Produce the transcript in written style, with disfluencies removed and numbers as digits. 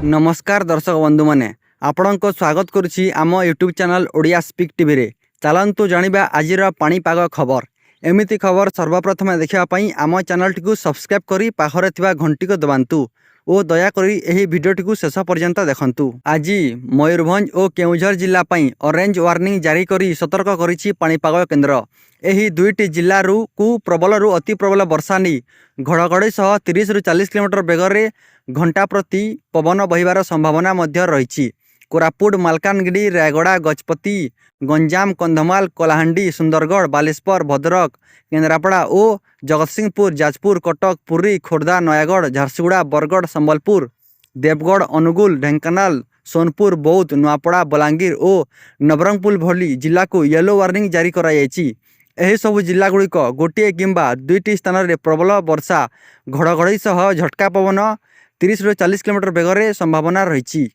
नमस्कार दर्शक बंधु मैंने आपण को स्वागत करुच्ची आम YouTube channel Odia speak TV रे। चलतु जानिबा आजिर पाणीपाग खबर। एमिति खबर सर्वप्रथम देखापी आम चैनल टी सब्सक्राइब करी पाखरे थिबा घंटी को दबांतु ओ दयाकोरी एही भिडियोटी को शेष पर्यंत देखंतु। आज मयूरभंज और केउझर जिला पई ऑरेंज वार्निंग जारी करी सतर्क करिछि पाणीपाग केन्द्र। एही दुईटी जिल्लारू कु प्रबलरू अति प्रबल वर्षा नहीं घड़घड़ी सह 30 ରୁ 40 किलोमीटर बेगर घंटा प्रति पवन बहिबार संभावना मध्य रही। कोरापुट, मालकानगिरी, रायगड़ा, गजपति, गंजाम, कंधमाल, कलाहांडी, सुंदरगढ़, बालेश्वर, भद्रक, केन्द्रापड़ा और जगतसिंहपुर, जाजपुर, कटक, पुरी, खोर्धा, नयागढ़, झारसुगुड़ा, बरगढ़, संबलपुर, देवगढ़, अनुगुल, ढेंकानाल, सोनपुर, बौद्ध, नुआपड़ा, बलांगीर और नवरंगपुर भली जिला को येलो वार्निंग जारी कराई। एही सबु जिला गुड़िक गोटे किंबा दुईटी स्थान में प्रबल वर्षा घड़घड़ी सह झटका पवन 30 ରୁ 40 किलोमीटर बेगर संभावना रही।